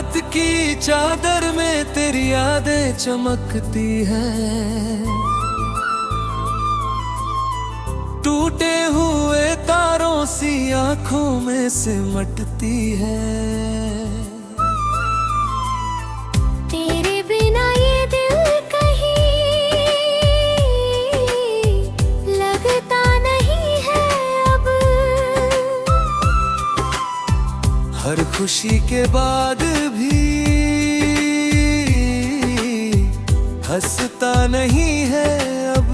रात की चादर में तेरी यादें चमकती हैं, टूटे हुए तारों सी आंखों में सिमटती है। तेरे बिना ये दिल कहीं लगता नहीं है अब। हर खुशी के बाद भी हंसता नहीं है अब।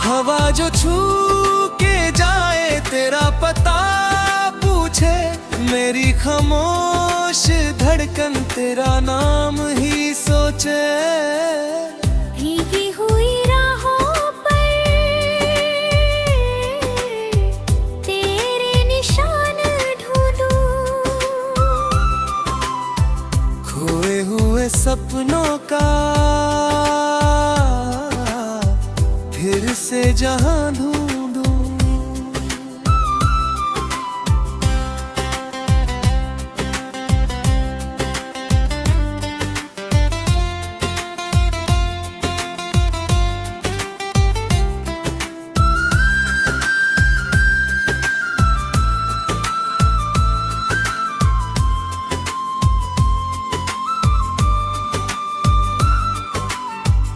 हवा जो छू के जाए तेरा पता पूछे, मेरी खामोश धड़कन तेरा नाम ही सोचे। भीगी हुई राहों पर तेरे निशान ढूंढूं, खोए हुए सपनों का फिर से जहां ढूंढूं।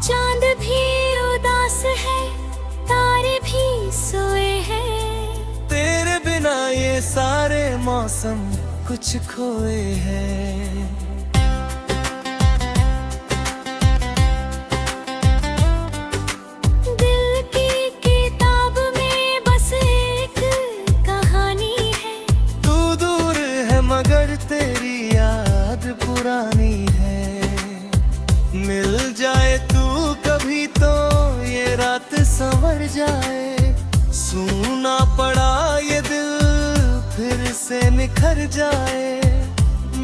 चांद भी उदास है, तारे भी सोए हैं। तेरे बिना ये सारे मौसम कुछ खोए हैं। दिल की किताब में बस एक कहानी है। तू दूर है मगर तेरी याद पुरानी है। मिल जाए तू कभी तो ये रात संवर जाए। सूना पड़ा ये दिल फिर से निखर जाए।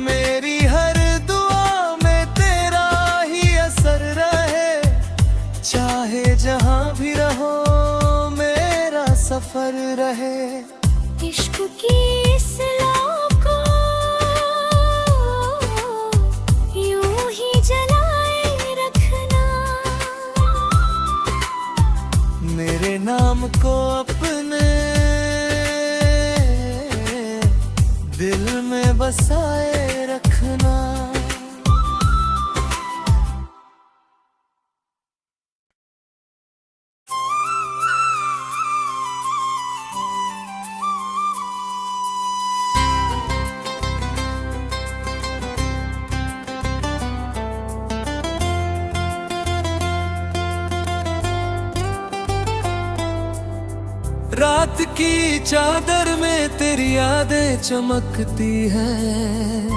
मेरी हर दुआ में तेरा ही असर रहे। चाहे जहां भी रहो मेरा सफर रहे। इश्क की इस लौ को यूं ही जलाए रखना। मेरे नाम को अपने दिल में बसाए रखना। रात की चादर में तेरी यादें चमकती हैं,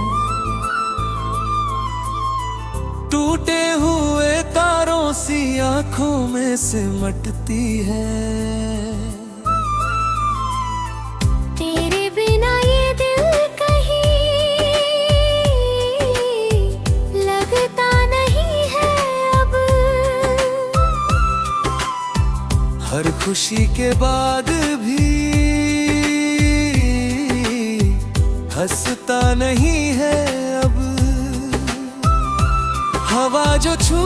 टूटे हुए तारों सी आंखों में सिमटती है। तेरे बिना ये दिल कहीं लगता नहीं है अब। हर खुशी के बाद भी हंसता नहीं है अब। हवा जो छू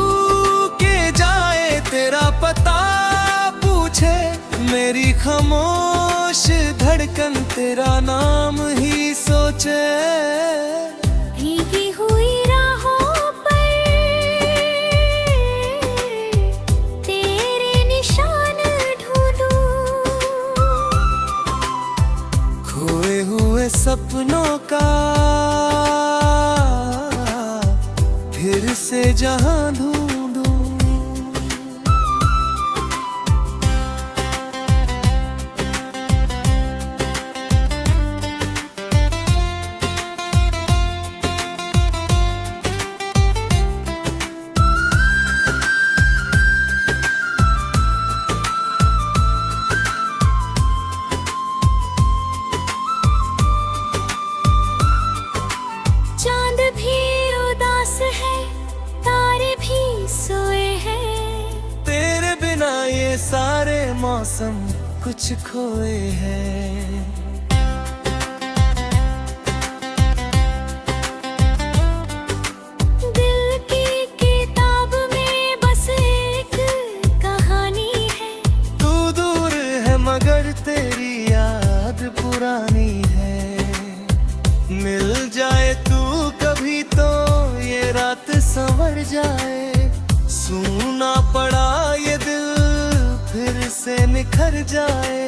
के जाए तेरा पता पूछे, मेरी खामोश धड़कन तेरा नाम ही सोचे। भीगी हुई राहों पर तेरे निशान ढूंढूं, खोए हुए सपनों का फिर से जहां ढूंढूं। चांद भी उदास है, तारे भी सोए हैं। तेरे बिना ये सारे मौसम कुछ खोए हैं। जाए। सूना पड़ा ये दिल फिर से निखर जाए।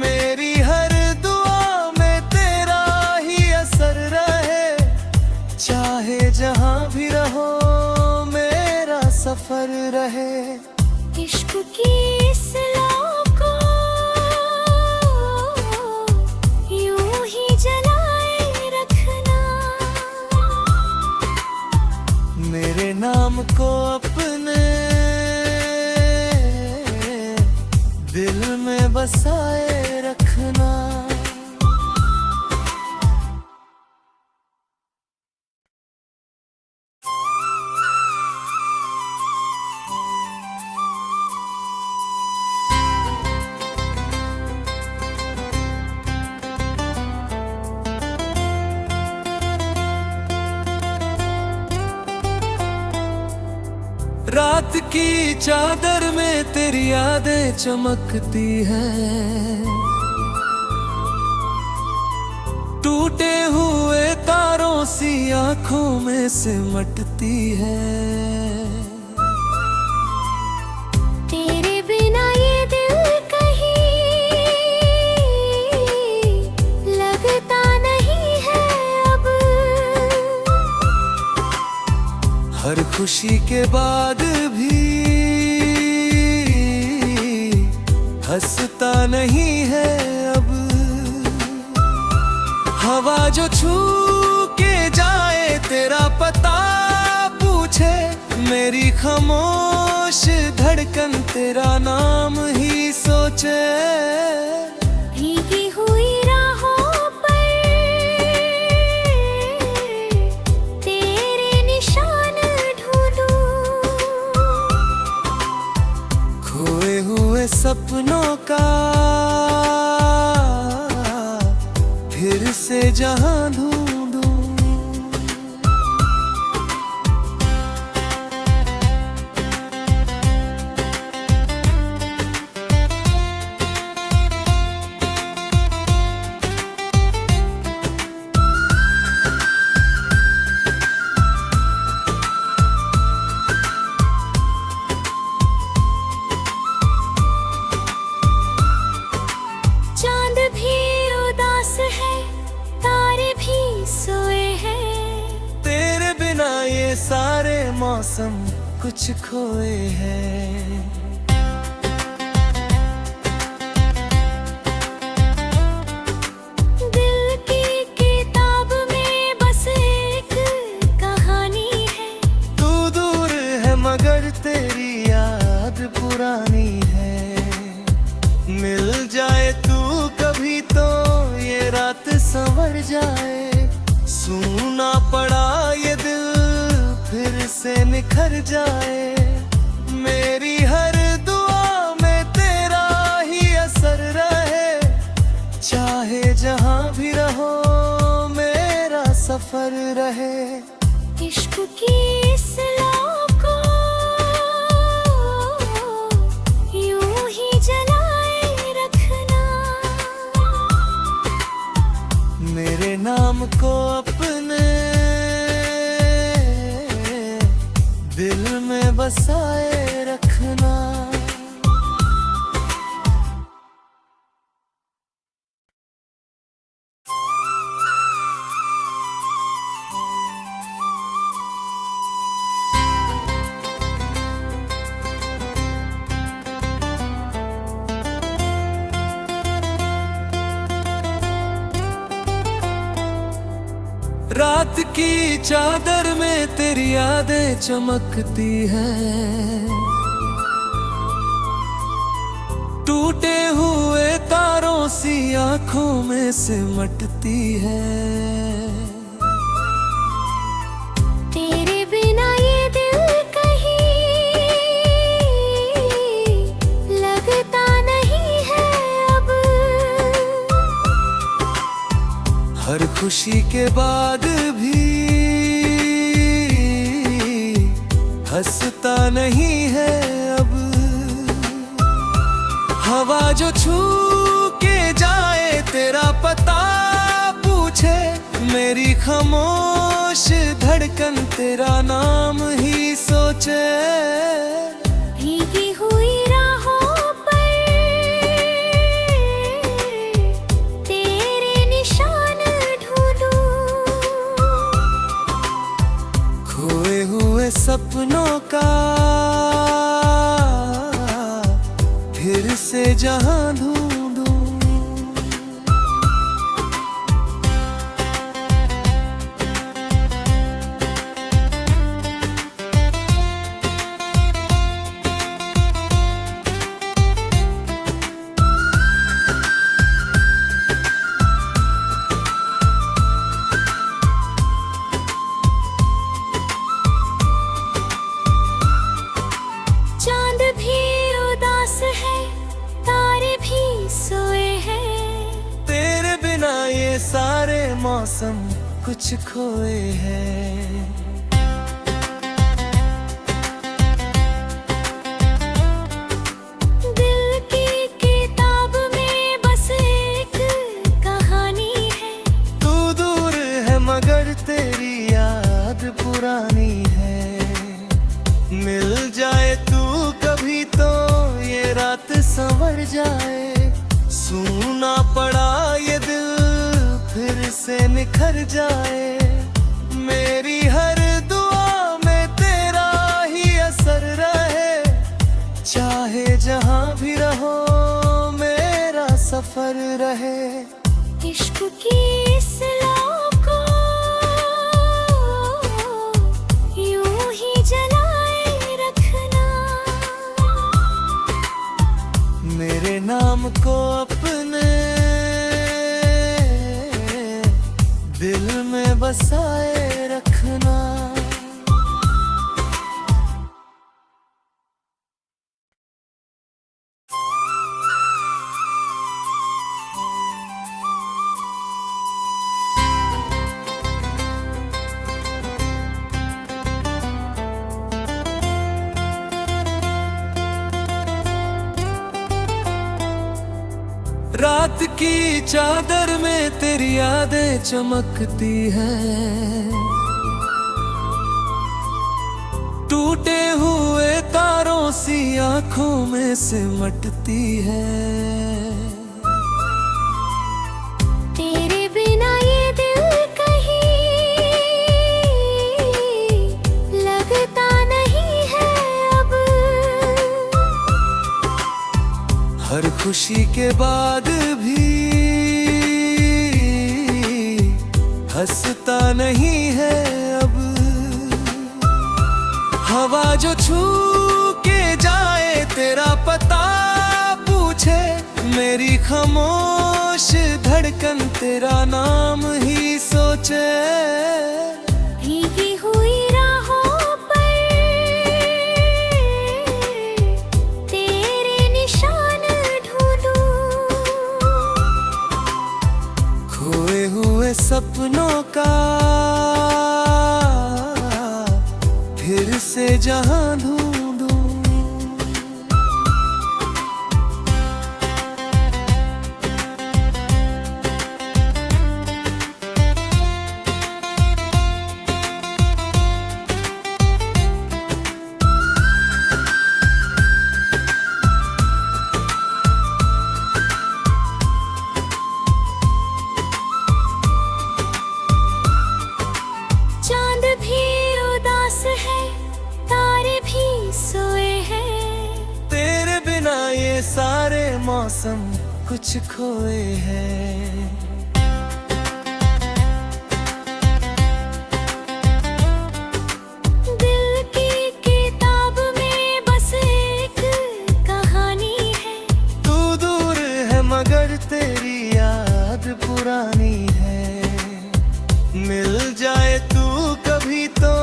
मेरी हर दुआ में तेरा ही असर रहे। चाहे जहां भी रहो मेरा सफर रहे। इश्क की इस लौ को यूं ही जलाए रखना। मेरे नाम को अपने दिल में बसाए रखना। रात की चादर में तेरी यादें चमकती हैं। टूटे हुए तारों सी आंखों में सिमटती है। तेरे बिना ये दिल कहीं लगता नहीं है अब। हर खुशी के बाद भी हंसता नहीं है अब। हवा जो छू के जाए तेरा पता पूछे। मेरी खामोश धड़कन तेरा नाम ही सोचे। भीगी हुई राहों पर तेरे निशान ढूंढूं। खोए हुए सपनों का फिर से जहां ढूंढूं। चांद भी उदास है तारे भी सोए हैं। तेरे बिना ये सारे मौसम कुछ खोए हैं। दिल की किताब में बस एक कहानी है। तू दूर है मगर तेरी याद पुरानी है। मिल जाए तू कभी तो ये रात संवर जाए। सूना पड़ा ये दिल फिर से निखर जाए। मेरी हर दुआ में तेरा ही असर रहे। चाहे जहां भी रहो मेरा सफर रहे। इश्क की इस लौ को यूं ही जलाए रखना। मेरे नाम को अपने दिल में बसाए रखना। रात की चादर में तेरी यादें चमकती हैं। टूटे हुए तारों सी आंखों में सिमटती है। तेरे बिना ये दिल कहीं लगता नहीं है अब। हर खुशी के बाद भी हंसता नहीं है अब। हवा जो छू के जाए तेरा पता पूछे। मेरी खामोश धड़कन तेरा नाम ही सोचे। भीगी हुई राहों पर तेरे निशान ढूंढूं, खोए हुए सपनों का फिर से जहां ढूंढूं। चांद भी उदास है, तारे भी सोए हैं। तेरे बिना ये सारे मौसम कुछ खोए हैं। दिल की किताब में बस एक कहानी है। तू दूर है मगर तेरी याद पुरानी है। मिल जाए तू कभी तो ये रात संवर जाए। सूना पड़ा ये दिल फिर से निखर जाए। मेरी हर दुआ में तेरा ही असर रहे। चाहे जहां भी रहो मेरा सफर रहे। इश्क की इस लौ को यूं ही जलाए रखना। मेरे नाम को अपने दिल में बसाए रखना। रात की चादर में तेरी यादें चमकती हैं। टूटे हुए तारों सी आंखों में सिमटती है। तेरे बिना ये दिल कहीं लगता नहीं है अब। हर खुशी के बाद भी हंसता नहीं है अब। हवा जो छू के जाए तेरा पता पूछे। मेरी खामोश धड़कन तेरा नाम ही सोचे। भीगी हुई राहों पर तेरे निशान ढूंढूं, खोए हुए सपनों का फिर से जहां ढूंढूं। चांद भी उदास है, तारे भी सोए हैं। तेरे बिना ये सारे मौसम कुछ खोए हैं। दिल की किताब में बस एक कहानी है। तू दूर है मगर तेरी याद पुरानी है। मिल जाए तू कभी तो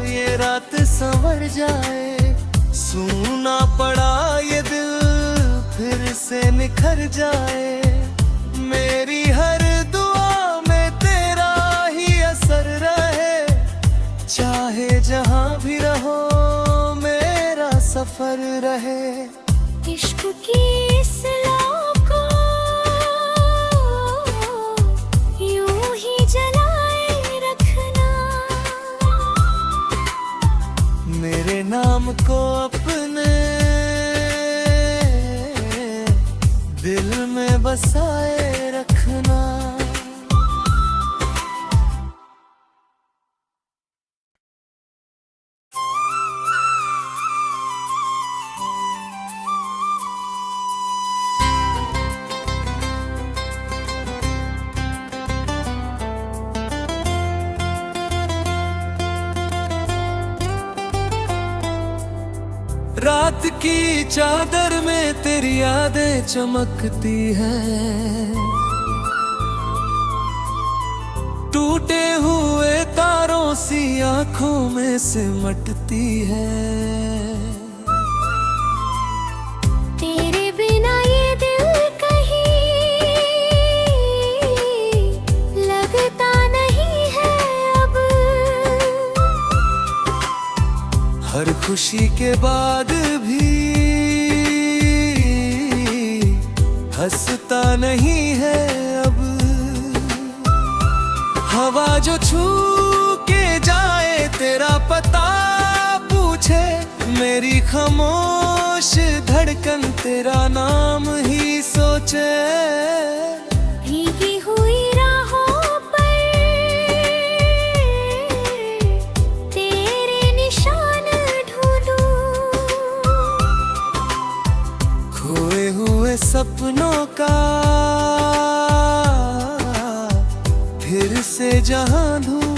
ये रात संवर जाए। सूना पड़ा ये दिल फिर से निखर जाए। मेरी हर दुआ में तेरा ही असर रहे। चाहे जहां भी रहो मेरा सफर रहे। इश्क की इस लौ को यूं ही जलाए रात की चादर में तेरी यादें चमकती हैं, टूटे हुए तारों सी आंखों में सिमटती है। तेरे बिना ये दिल कहीं लगता नहीं है अब। हर खुशी के बाद भी हंसता नहीं है अब। हवा जो छू के जाए तेरा पता पूछे, मेरी खामोश धड़कन तेरा नाम ही सोचे। भीगी हुई राहों पर तेरे निशान ढूंढूं, खोए हुए सपनों का फिर से जहां ढूंढूं।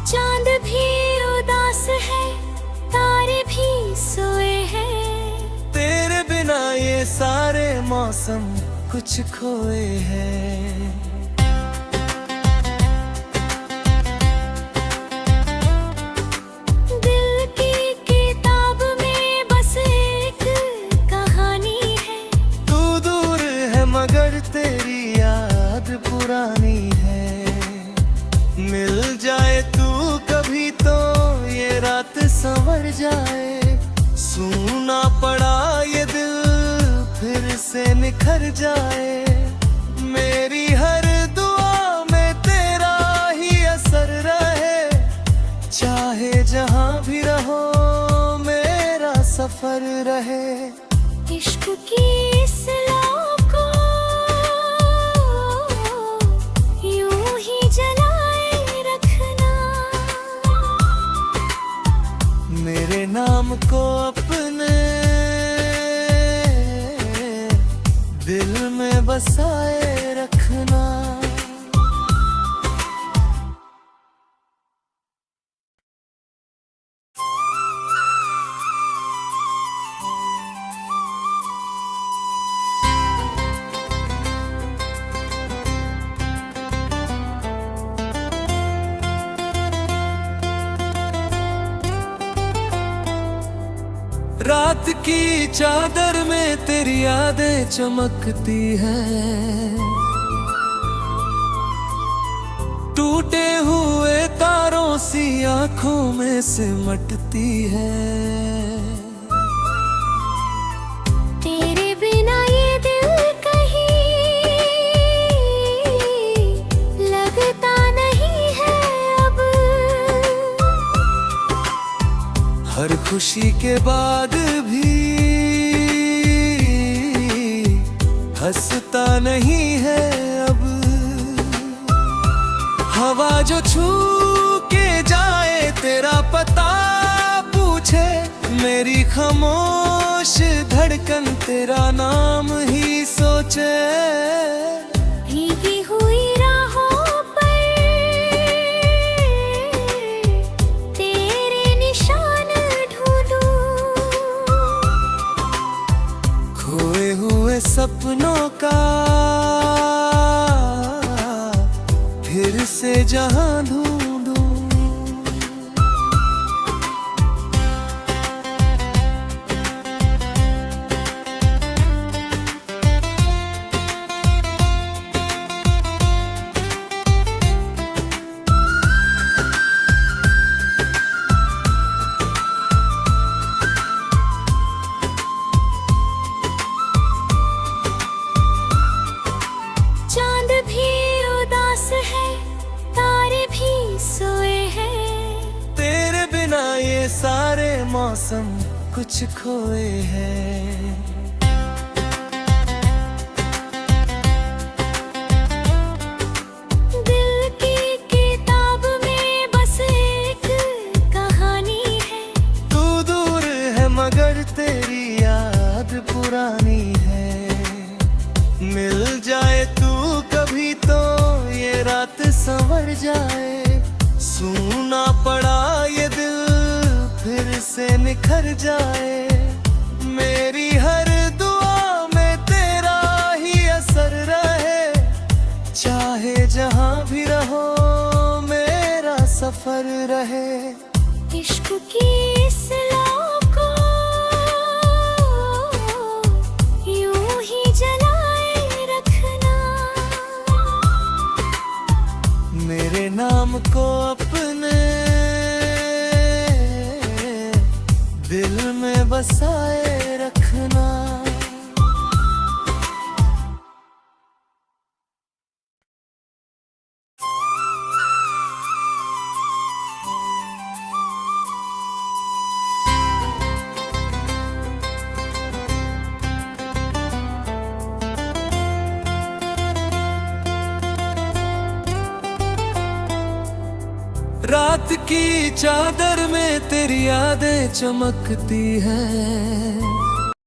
चांद भी उदास है, तारे भी सोए हैं। तेरे बिना ये सारे मौसम कुछ खोए हैं। दिल की किताब में बस एक कहानी है। तू दूर है मगर तेरी याद पुरानी है। मिल जाए तू कभी तो ये रात संवर जाए। सूना पड़ा ये दिल फिर से निखर जाए। मेरी हर दुआ में तेरा ही असर रहे। चाहे जहां भी रहो मेरा सफर रहे। इश्क की इस लौ को यूं ही जलाए रखना। मेरे नाम को अपने दिल में बसाए रखना। रात की चादर में तेरी यादें चमकती हैं, टूटे हुए तारों सी आंखों में सिमटती है। तेरे बिना ये दिल कहीं लगता नहीं है अब। हर खुशी के बाद भी हंसता नहीं है अब। हवा जो छू के जाए तेरा पता पूछे, मेरी खामोश धड़कन तेरा नाम ही सोचे। भीगी हुई राहों पर तेरे निशान ढूंढूं, खोए हुए सपनों का फिर से जहां ढूंढूं। चांद भी उदास है, तारे भी सोए हैं। तेरे बिना ये सारे मौसम कुछ खोए हैं। पड़ा ये दिल फिर से निखर जाए। मेरी हर दुआ में तेरा ही असर रहे, चाहे जहां भी रहो मेरा सफर रहे। इश्क की इस लौ को यूं ही जलाए रखना, मेरे नाम को अपने दिल में बसाए रखना। रात की चादर में तेरी यादें चमकती हैं।